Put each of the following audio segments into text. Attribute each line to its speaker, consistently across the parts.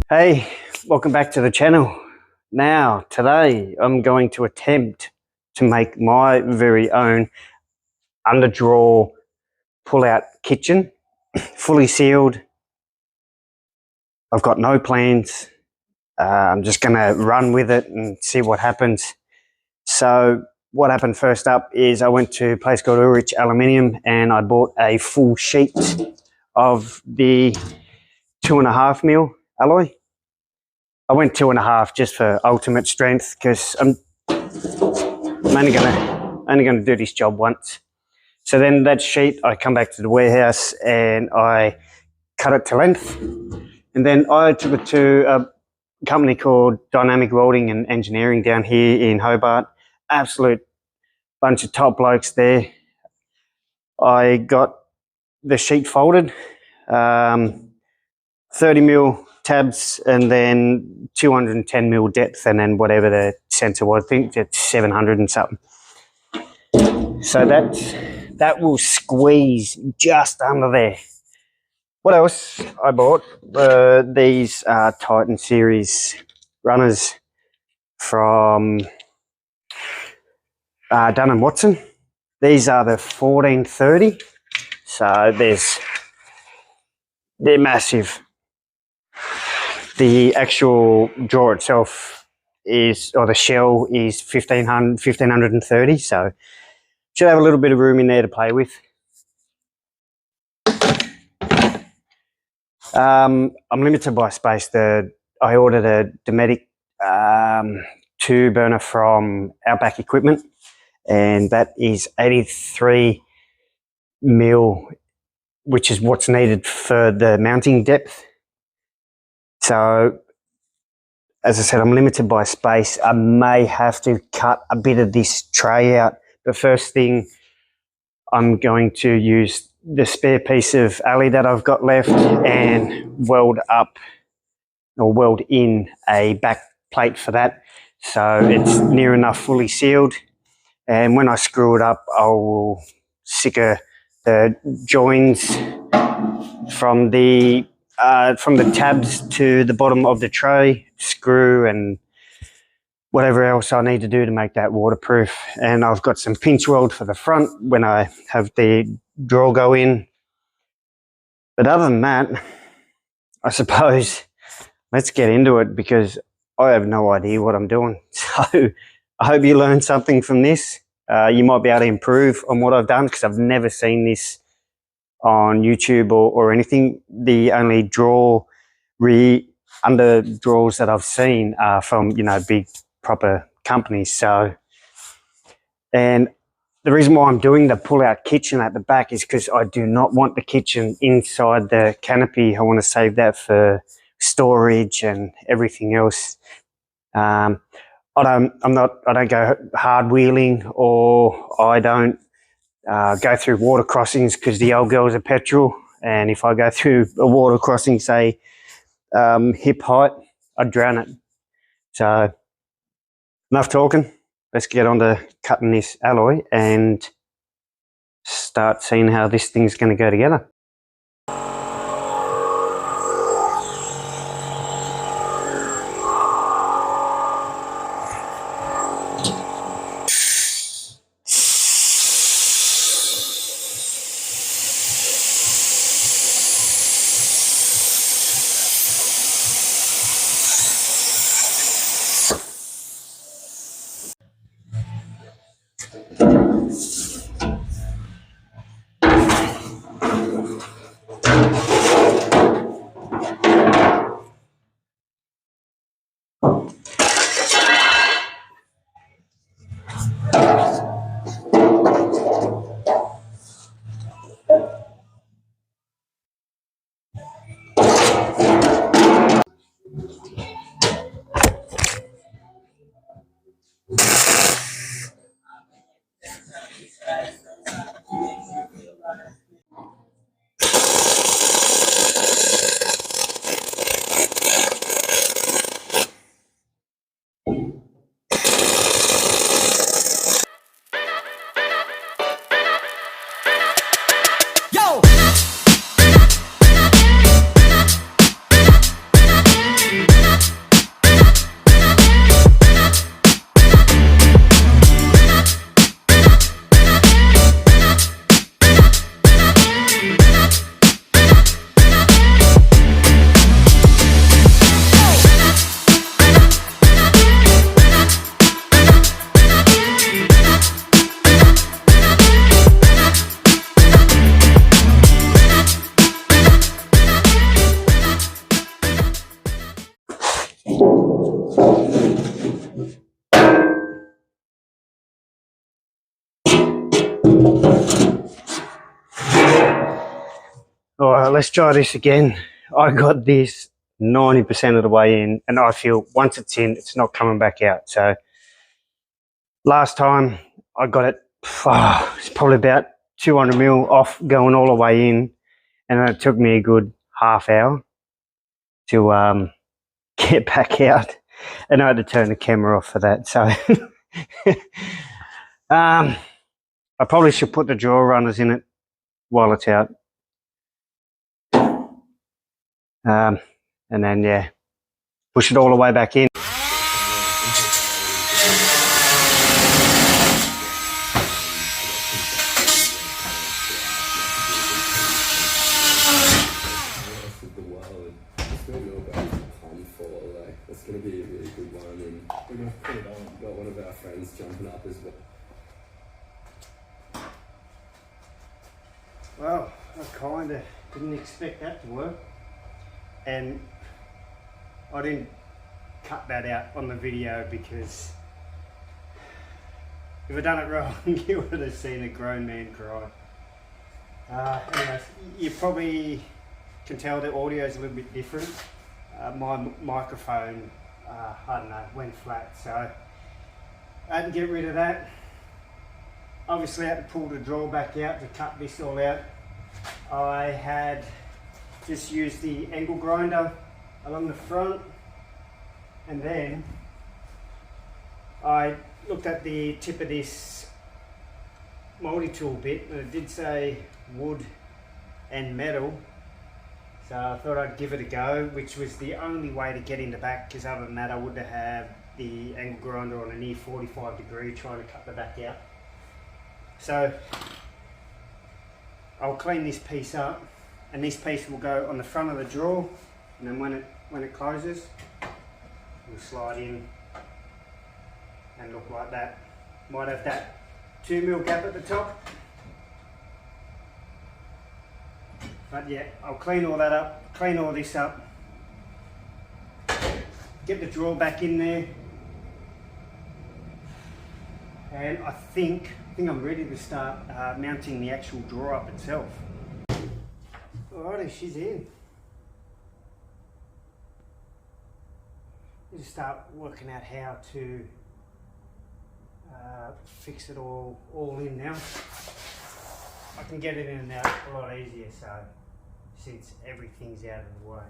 Speaker 1: Hey, welcome back to the channel. Now, today I'm going to attempt to make my very own underdraw pull-out kitchen, fully sealed. I've got no plans. I'm just going to run with it and see what happens. So what happened first up is I went to a place called Ulrich Aluminium and I bought a full sheet of the 2.5mm alloy. I went 2.5 just for ultimate strength because I'm only gonna do this job once. So then that sheet, I come back to the warehouse and I cut it to length, and then I took it to a company called Dynamic Welding and Engineering down here in Hobart. Absolute bunch of top blokes there. I got the sheet folded, 30mm tabs, and then 210mm depth, and then whatever the sensor was. I think it's 700 and something. So that will squeeze just under there. What else I bought? These Titan series runners from Dun & Watson. These are the 1430. So they're massive. The actual drawer itself is, or the shell is 1530, so should have a little bit of room in there to play with. I'm limited by space. I ordered a Dometic 2 burner from Outback Equipment, and that is 83mm, which is what's needed for the mounting depth. So, as I said, I'm limited by space. I may have to cut a bit of this tray out. The first thing, I'm going to use the spare piece of alley that I've got left and weld up or weld in a back plate for that, so it's near enough fully sealed. And when I screw it up, I will sicker the joins from the tabs to the bottom of the tray, screw and whatever else I need to do to make that waterproof. And I've got some pinch weld for the front when I have the drawer go in. But other than that, I suppose let's get into it, because I have no idea what I'm doing. So I hope you learned something from this. You might be able to improve on what I've done, because I've never seen this on YouTube or anything. The only under drawers that I've seen are from, big proper companies. So, and the reason why I'm doing the pull-out kitchen at the back is because I do not want the kitchen inside the canopy. I want to save that for storage and everything else. I don't go hard wheeling, or I don't go through water crossings, because the old girls are petrol, and if I go through a water crossing, say hip height, I'd drown it. So enough talking. Let's get on to cutting this alloy and start seeing how this thing's going to go together. All right, let's try this again. I got this 90% of the way in, and I feel once it's in, it's not coming back out. So last time I got it, it's probably about 200 mil off going all the way in, and it took me a good half hour to get back out, and I had to turn the camera off for that. So I probably should put the draw runners in it while it's out. And then, yeah, push it all the way back in.
Speaker 2: It's going to be a really good one, and we're going to put it on. We've got one of our friends jumping up as well.
Speaker 1: Well, I kind of didn't expect that to work, and I didn't cut that out on the video because if I'd done it wrong, you would have seen a grown man cry. Anyways, you probably can tell the audio is a little bit different. My microphone, I don't know, went flat, so I had to get rid of that. Obviously I had to pull the drawer back out to cut this all out. I had just used the angle grinder along the front, and then I looked at the tip of this multi-tool bit, and it did say wood and metal. So I thought I'd give it a go, which was the only way to get in the back, because other than that I would have had the angle grinder on a near 45 degree trying to cut the back out. So I'll clean this piece up, and this piece will go on the front of the drawer, and then when it closes, we'll slide in and look like that. Might have that 2 mil gap at the top. But yeah, I'll clean all that up, clean all this up, get the drawer back in there, and I think I'm ready to start mounting the actual drawer up itself. Alrighty, she's in. Just start working out how to fix it all in now. I can get it in and out a lot easier, so since everything's out of the way.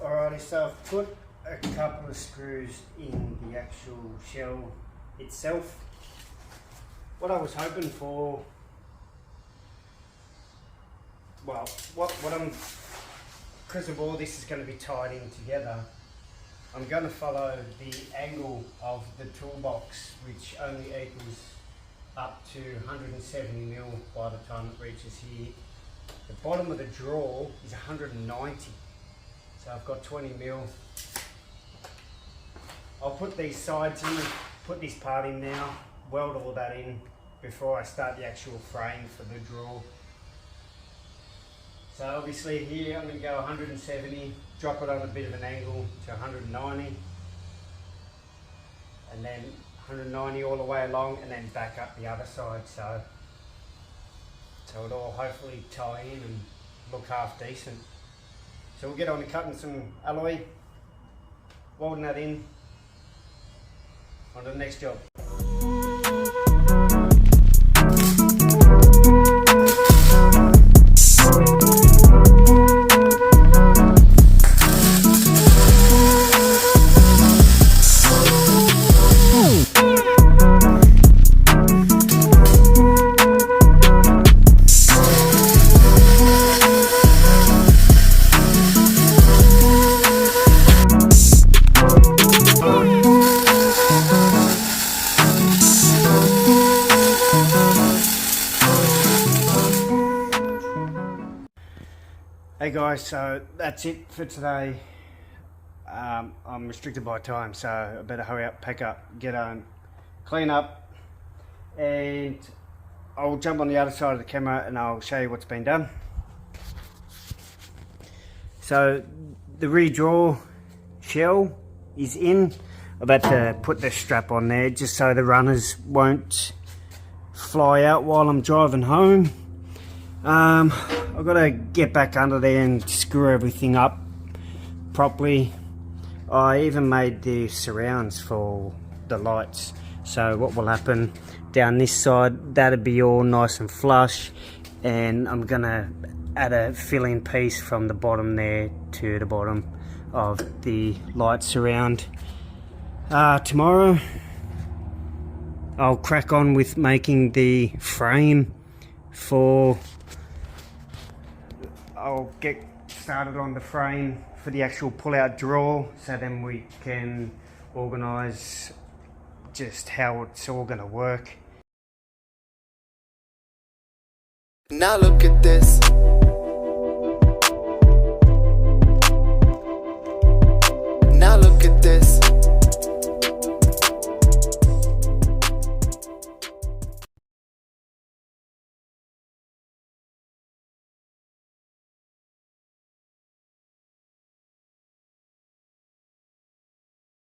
Speaker 1: Alrighty, so I've put a couple of screws in the actual shell itself. What I was hoping for, well, because of all this is going to be tied in together, I'm going to follow the angle of the toolbox, which only equals up to 170 mil by the time it reaches here. The bottom of the drawer is 190, so I've got 20 mil. I'll put these sides in, put this part in now, weld all that in before I start the actual frame for the drawer. So obviously here I'm going to go 170, drop it on a bit of an angle to 190, and then 190 all the way along, and then back up the other side, so it'll all hopefully tie in and look half decent. So we'll get on to cutting some alloy, welding that in, on to the next job. Hey guys, so that's it for today. I'm restricted by time, so I better hurry up, pack up, get home, clean up, and I'll jump on the other side of the camera and I'll show you what's been done. So the rear drawer shell is in. I'm about to put the strap on there just so the runners won't fly out while I'm driving home. I've got to get back under there and screw everything up properly. I even made the surrounds for the lights, so what will happen down this side, that'll be all nice and flush, and I'm gonna add a fill-in piece from the bottom there to the bottom of the light surround. Tomorrow I'll crack on with making the frame for, I'll get started on the frame for the actual pull-out drawer, so then we can organise just how it's all going to work.
Speaker 3: Now look at this.